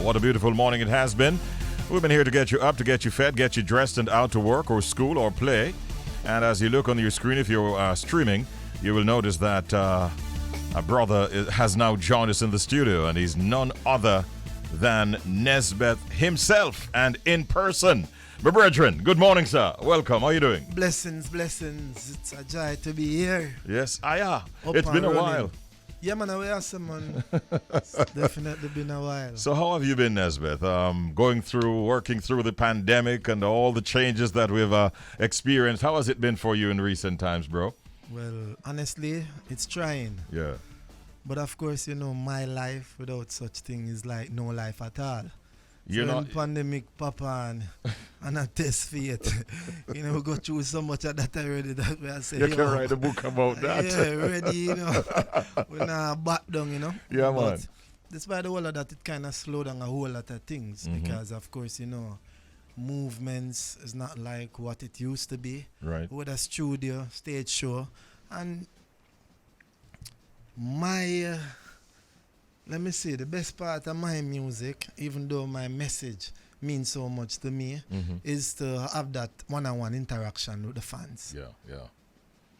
What a beautiful morning it has been. We've been here to get you up, to get you fed, get you dressed and out to work or school or play. And as you look on your screen, if you're streaming, you will notice that a brother has now joined us in the studio, and he's none other than Nesbeth himself and in person. My brethren, good morning, sir. Welcome. How are you doing? Blessings, blessings. It's a joy to be here. Yes, it's been a while. Yeah, man, I will say, man. It's definitely been a while. So how have you been, Nesbeth? Working through the pandemic and all the changes that we've experienced. How has it been for you in recent times, bro? Well, honestly, it's trying. Yeah. But of course, my life without such thing is like no life at all. You're so not pandemic, Papa, and a test for it. We go through so much of that already that we are saying. You can write a book about that. Yeah, ready, We're not back down, Yeah, but man. despite all of that, it kind of slowed down a whole lot of things because, of course, movements is not like what it used to be. Right. With a studio, stage show, and my let me say the best part of my music, even though my message means so much to me, is to have that one-on-one interaction with the fans. Yeah.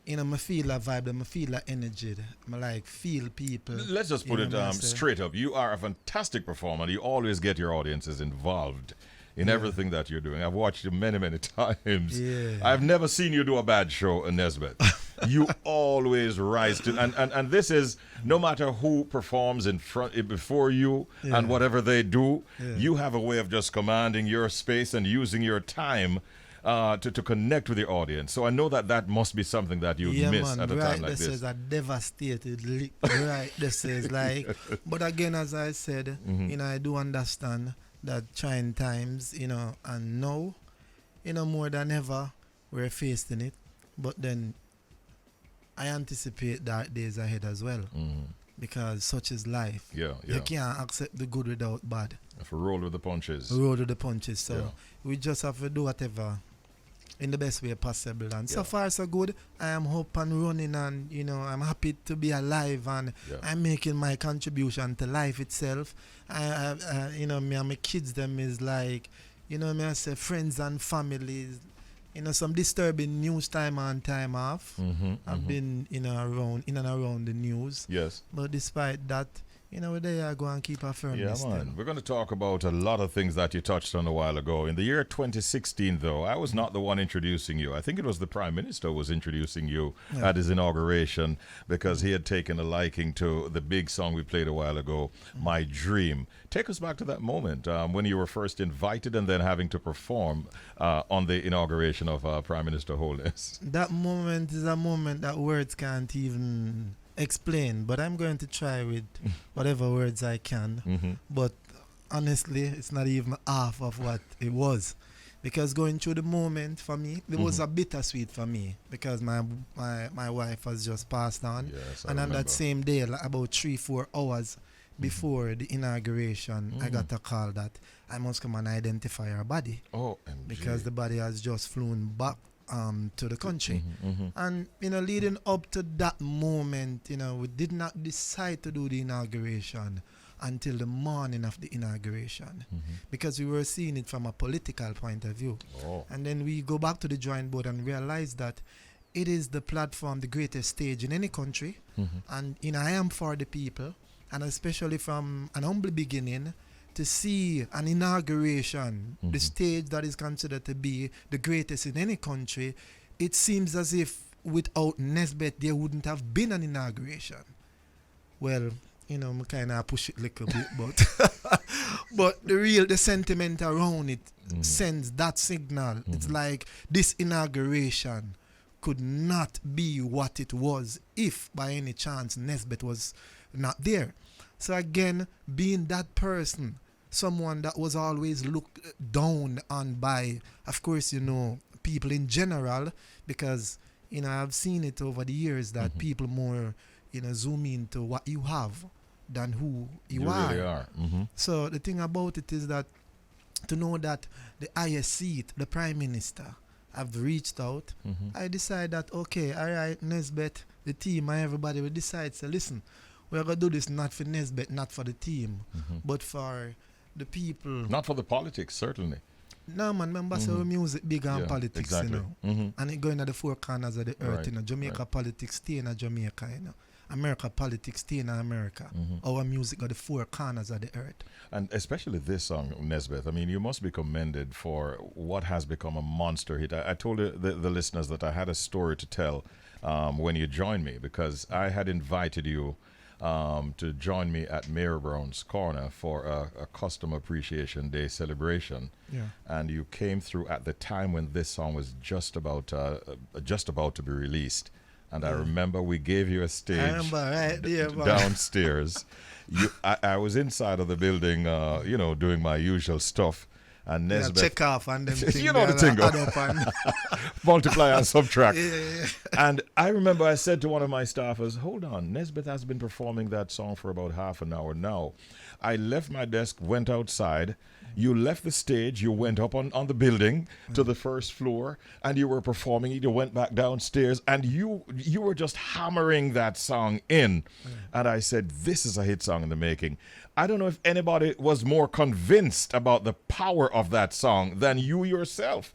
I feel a vibe, I feel a energy. I feel people. Let's just put it straight up. You are a fantastic performer. You always get your audiences involved in everything that you're doing. I've watched you many, many times. Yeah. I've never seen you do a bad show in Nesbeth. You always rise to, and this is no matter who performs before you and whatever they do, you have a way of just commanding your space and using your time to connect with your audience. So I know that must be something that you miss at a time like this. This is a devastated lick. Right, this is like, but again, as I said, I do understand that trying times, and now, more than ever, we're facing it. But then I anticipate dark days ahead as well, because such is life. Yeah. You can't accept the good without bad. If we roll with the punches. Roll with the punches. So we just have to do whatever in the best way possible. And so far so good. I am up and running, and I'm happy to be alive, and I'm making my contribution to life itself. Me and my kids, them is like, me I say friends and families. Some disturbing news time on, time off. I've been in and around the news. Yes. But despite that, we're there, go and keep our firmness. Yeah, man. We're going to talk about a lot of things that you touched on a while ago. In the year 2016, though, I was not the one introducing you. I think it was the Prime Minister was introducing you at his inauguration, because he had taken a liking to the big song we played a while ago, My Dream. Take us back to that moment when you were first invited and then having to perform on the inauguration of Prime Minister Holness. That moment is a moment that words can't even explain, but I'm going to try with whatever words I can. But honestly, it's not even half of what it was, because going through the moment for me, it was a bittersweet for me, because my wife has just passed on. Yes, and on that same day, like about 3-4 hours before the inauguration, I got a call that I must come and identify her body. Oh, because the body has just flown back to the country. And leading up to that moment, we did not decide to do the inauguration until the morning of the inauguration, because we were seeing it from a political point of view. And then we go back to the drawing board and realize that it is the platform, the greatest stage in any country. And I am for the people, and especially from an humble beginning, to see an inauguration, the stage that is considered to be the greatest in any country. It seems as if without Nesbeth there wouldn't have been an inauguration. Well, I kind of push it a little bit, but the sentiment around it sends that signal. It's like this inauguration could not be what it was if by any chance Nesbeth was not there. So again, being that person, someone that was always looked down on by, of course, people in general, because, I've seen it over the years that people more, zoom into what you have than who you are. Really are. So the thing about it is that to know that the highest seat, the Prime Minister, have reached out, I decide that, okay, all right, Nesbeth, the team and everybody will decide, so listen, we're going to do this not for Nesbeth, not for the team, but for the people. Not for the politics, certainly. No, man, remember, so music bigger than politics, exactly. you know. And it going at the four corners of the earth, Right, you know. Jamaica politics stay in Jamaica, you know. America politics stay in America. Our music are the four corners of the earth. And especially this song, Nesbeth, I mean, you must be commended for what has become a monster hit. I told the listeners that I had a story to tell when you joined me, because I had invited you to join me at Mayor Brown's Corner for a Custom Appreciation Day celebration. Yeah. And you came through at the time when this song was just about to be released. And I remember we gave you a stage downstairs. I was inside of the building, doing my usual stuff. And Nesbeth, check off and them things. You know the thing, multiply and subtract. Yeah. And I remember I said to one of my staffers, hold on, Nesbeth has been performing that song for about half an hour now. I left my desk, went outside. You left the stage, you went up on the building to the first floor, and you were performing. You went back downstairs, and you were just hammering that song in. And I said, this is a hit song in the making. I don't know if anybody was more convinced about the power of that song than you yourself.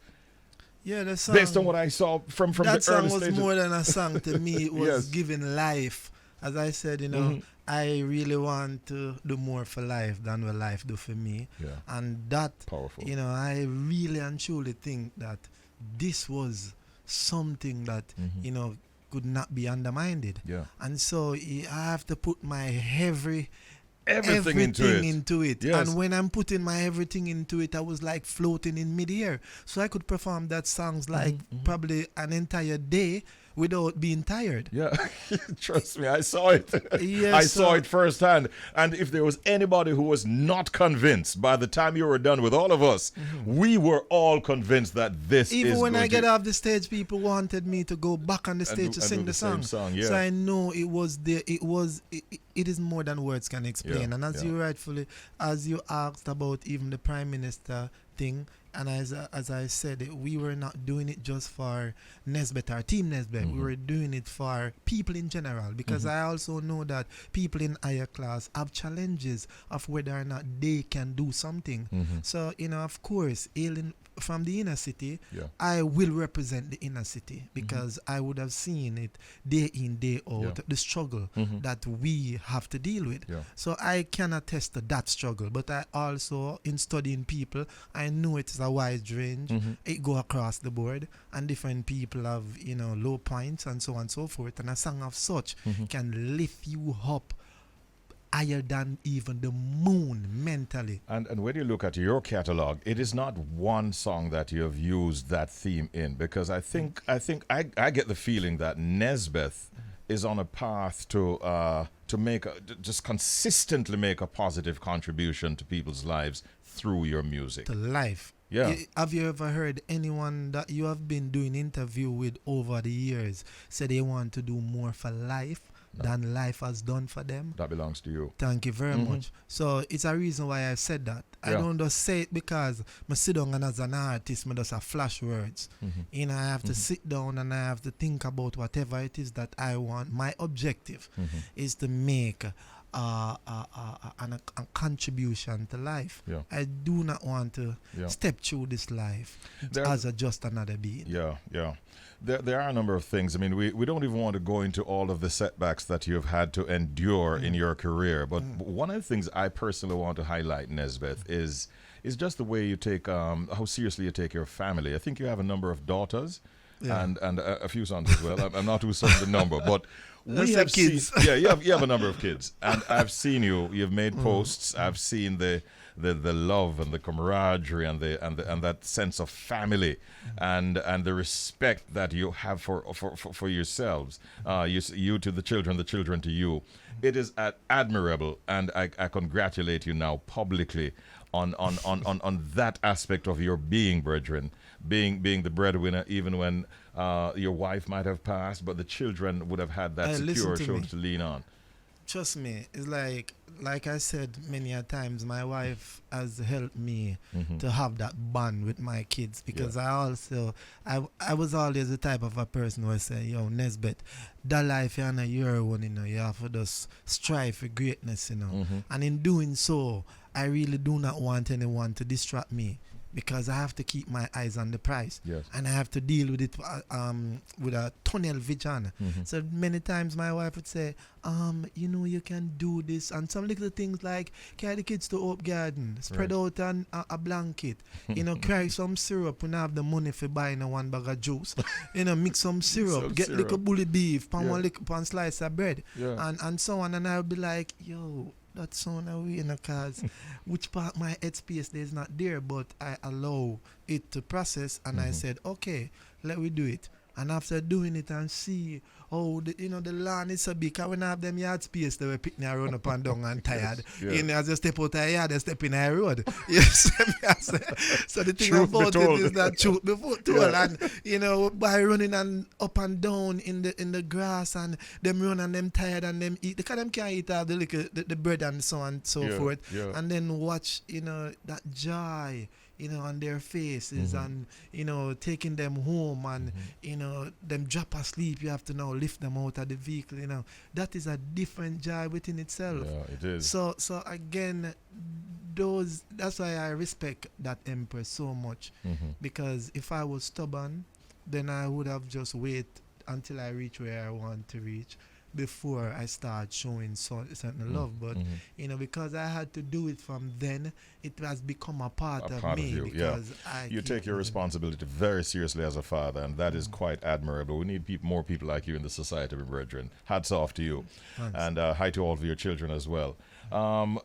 Yeah, the song. Based on what I saw from the early stages. That song was more than a song to me. It was Yes. giving life. As I said, you know, I really want to do more for life than what life do for me. Yeah. And that, Powerful. you know, I really and truly think that this was something that, you know, could not be undermined. Yeah. And so I have to put my Everything into it. Yes. And when I'm putting my everything into it, I was like floating in midair. So I could perform that songs like probably an entire day without being tired. Yeah, trust me, I saw it. Yes, I saw it firsthand. And if there was anybody who was not convinced by the time you were done with all of us, we were all convinced that this is Even when I get to... off the stage, people wanted me to go back on the stage to sing the song. Yeah. So I know it was there. It is more than words can explain. Yeah, And as you asked about even the Prime Minister thing, and as I said, we were not doing it just for Nesbeth or Team Nesbeth. We were doing it for people in general, because I also know that people in higher class have challenges of whether or not they can do something. So, you know, of course, hailing from the inner city, I will represent the inner city, because I would have seen it day in, day out, the struggle that we have to deal with. So I can attest to that struggle, but I also, in studying people, I know it is a wide range. It go across the board, and different people have, you know, low points and so on and so forth. And a song of such can lift you up higher than even the moon mentally. And when you look at your catalog, it is not one song that you have used that theme in, because I get the feeling that Nesbeth is on a path to just consistently make a positive contribution to people's lives through your music. To life. Yeah. Have you ever heard anyone that you have been doing interview with over the years say they want to do more for life than life has done for them? That belongs to you. Thank you very much. So it's a reason why I said that. I don't just say it because I sit down and as an artist, I just have flash words. You know, I have to sit down and I have to think about whatever it is that I want. My objective is to make a contribution to life. I do not want to step through this life as just another being. There are a number of things. I mean, we don't even want to go into all of the setbacks that you've had to endure in your career. But one of the things I personally want to highlight, Nesbeth, is just the way you take, how seriously you take your family. I think you have a number of daughters and a few sons as well. I'm not too certain the number, but we have kids. You have a number of kids, and I've seen you. You've made posts. I've seen the love and the camaraderie and that sense of family and the respect that you have for yourselves. You to the children to you. It is admirable, and I congratulate you now publicly on that aspect of your being, brethren, being the breadwinner, even when your wife might have passed, but the children would have had that secure shoulder to lean on. Trust me, it's like I said many a times, my wife has helped me to have that bond with my kids, because I was always the type of a person who would say, yo, Nesbeth, that life you're your one, you know, you have to just strive for greatness, you know. And in doing so, I really do not want anyone to distract me, because I have to keep my eyes on the prize. Yes. And I have to deal with it with a tunnel vision. So many times my wife would say, you can do this, and some little things like carry the kids to Hope Garden, spread out a blanket, carry some syrup when I have the money for buying one bag of juice, mix some syrup, get little bully beef, pan slice of bread, and so on. And I'll be like, yo, that sound away, cause which part my headspace there is not there, but I allow it to process, and I said, okay, let me do it. And after doing it and see how the land is so big, when I have them yard space, they were picking around up and down and tired. As you step out of the yard, they step in a road. Yes. So the thing Truth about be told. it is that truth before told. And by running and up and down in the grass, and them run and them tired and them eat, because them can't eat all the bread and so on and so forth. And then watch that joy on their faces, and taking them home, and them drop asleep, you have to now lift them out of the vehicle. That is a different joy within itself. Yeah, it is. So again, that's why I respect that Empress so much, because if I was stubborn, then I would have just wait until I reach where I want to reach before I start showing certain love. But because I had to do it from then, it has become a part of me. You, because you take your responsibility very seriously as a father, and that is quite admirable. We need more people like you in the society, brethren. Hats off to you. Thanks. And hi to all of your children as well.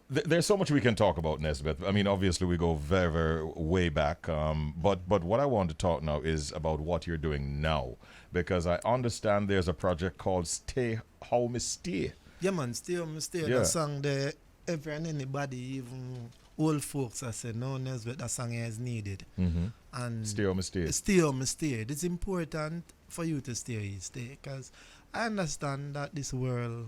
There's so much we can talk about, Nesbeth. I mean, obviously we go very, very way back, but what I want to talk now is about what you're doing now, because I understand there's a project called Stay How Me Stay. Yeah, man, Stay How Me Stay. Yeah. That song there, every and anybody, even old folks, I said, no, Nesbeth, that song is needed. And Stay How Me Stay. Stay How Me Stay. It's important for you to stay, because I understand that this world,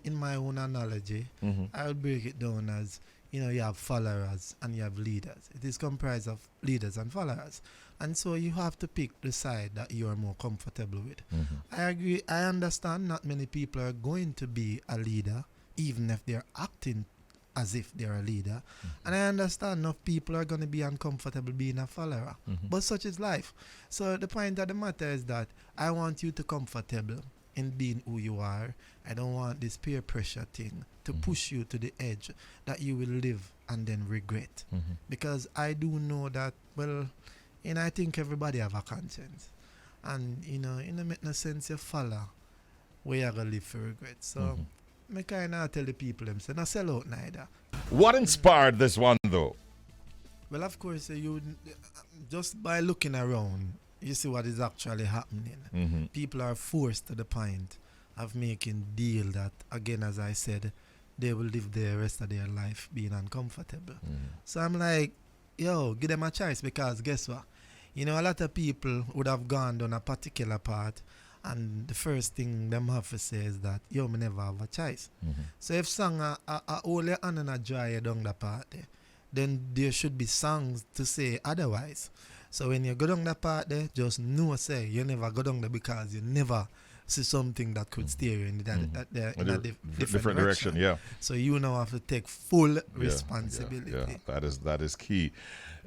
in my own analogy, I will break it down as, you have followers and you have leaders. It is comprised of leaders and followers. And so you have to pick the side that you are more comfortable with. I agree. I understand not many people are going to be a leader, even if they're acting as if they're a leader. And I understand enough people are going to be uncomfortable being a follower. But such is life. So the point of the matter is that I want you to comfortable in being who you are. I don't want this peer pressure thing to push you to the edge that you will live and then regret. Because I do know that, well, I think everybody have a conscience. And, it make no sense you follow where you're going to live for regret. So, I kind of tell the people them, say, not sell out neither. What inspired this one, though? Well, of course, you just by looking around, you see what is actually happening. People are forced to the point of making deal that, again, as I said, they will live the rest of their life being uncomfortable. So I'm like, yo, give them a choice, because guess what? A lot of people would have gone down a particular path, and the first thing them have to say is that, yo, me never have a choice. So if song a hold your hand and a dry you down the path there, then there should be songs to say otherwise. So when you go down that part there, just know, say, you never go down there because you never see something that could steer you in a different direction. Yeah. So you now have to take full responsibility. Yeah. That is key.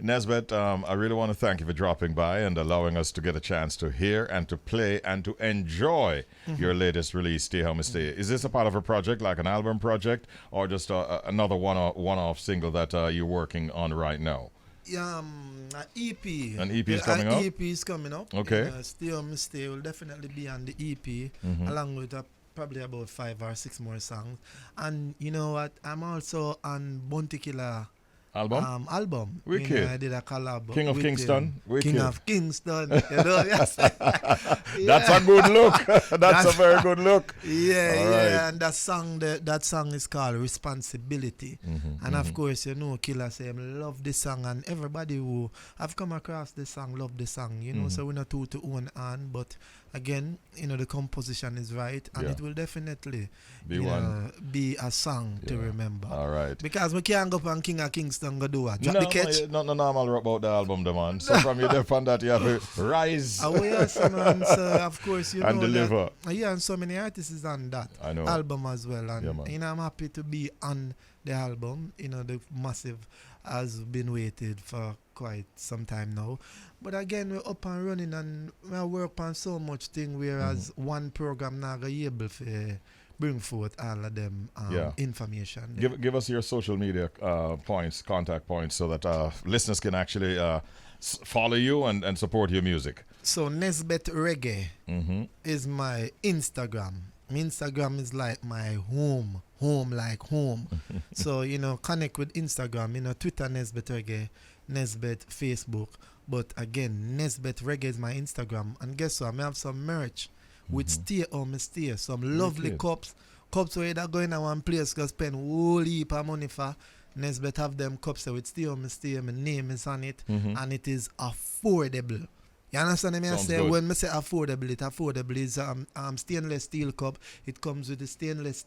Nesbeth, I really want to thank you for dropping by and allowing us to get a chance to hear and to play and to enjoy your latest release, Stay How Me Stay. Is this a part of a project, like an album project, or just another one-off single that you're working on right now? An EP. An EP is coming up? An EP is coming up. Okay. Stay How Me Stay will definitely be on the EP, along with probably about 5 or 6 more songs. And you know what? I'm also on Bounty Killer album. Wicked. I did a collab. King of with Kingston. King of Kingston. Yes. That's a good look. That's a very good look. Yeah, all right. And that song is called Responsibility. And of course, Killer say, I love this song, and everybody who have come across this song love the song, so we're not two to own on, but again, the composition is right, and it will definitely be a song to remember. All right. Because we can't go on King of Kingston go do it. Drop the catch. Not normal about the album, the man. So from your def on that, you have to rise. Man, so of course, and deliver. And so many artists is on that I know. album as well. And I'm happy to be on the album. You know, the massive has been waited for quite some time now. But again, we're up and running, and we work on so much thing, whereas one program now are able to bring forth all of them information. Give us your social media points, contact points, so that listeners can actually follow you and support your music. So Nesbeth Reggae is my Instagram. My Instagram is like my home like home. So, you know, connect with Instagram, you know, Twitter Nesbeth Reggae, Nesbeth Facebook. But again, Nesbeth Reggae is my Instagram. And guess what? I have some merch with stay on my stay. Some lovely cups. Cups where you go in one place, go spend whole heap of money for. Nesbeth have them cups with stay on my stay. My name is on it. And it is affordable. You understand me? I say good. When I say affordable, it affordable is stainless steel cup. It comes with a stainless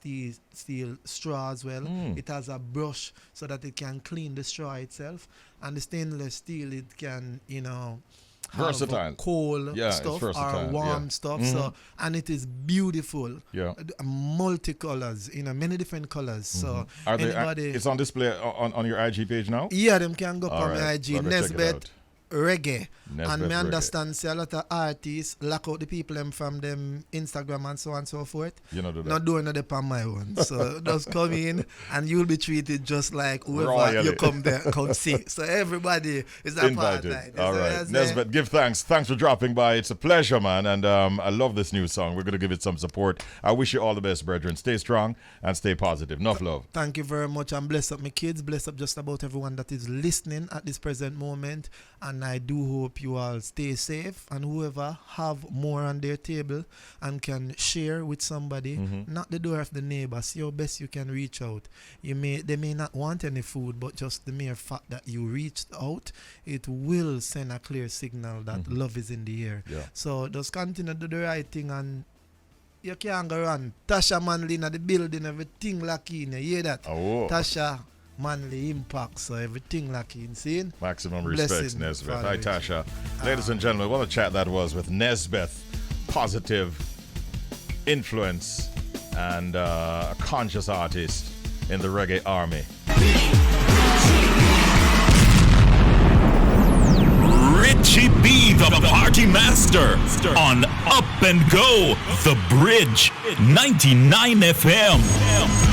steel straw as well. It has a brush so that it can clean the straw itself. And the stainless steel, it can, you know, versatile, cold stuff or warm stuff. So, and it is beautiful. Yeah, multicolors, you know, many different colors. So it's on display on your IG page now. Yeah, them can go up on my IG. Nesbeth Reggae. And me understand say a lot of artists lock out the people them from them Instagram and so on and so forth. You know, do that. Not doing it on my own. So just come in and you'll be treated just like whoever you come there come see. So everybody is a part of it. All right. Nesbeth, give thanks. Thanks for dropping by. It's a pleasure, man. And I love this new song. We're gonna give it some support. I wish you all the best, brethren. Stay strong and stay positive. Enough love. Thank you very much, and bless up my kids, bless up just about everyone that is listening at this present moment. And I do hope you all stay safe, and whoever have more on their table and can share with somebody, knock the door of the neighbor, see how best you can reach out. They may not want any food, but just the mere fact that you reached out, it will send a clear signal that love is in the air. Yeah. So just continue to do the right thing, and you can't go run. Tasha Manley in the building, everything lucky in you hear that? Oh. Tasha Manly impact, so everything like insane. Maximum respects, Nesbeth. Hi, Tasha. Ladies and gentlemen, what a chat that was with Nesbeth. Positive influence and a conscious artist in the reggae army. Richie B, the party master, on Up and Go, The Bridge, 99 FM.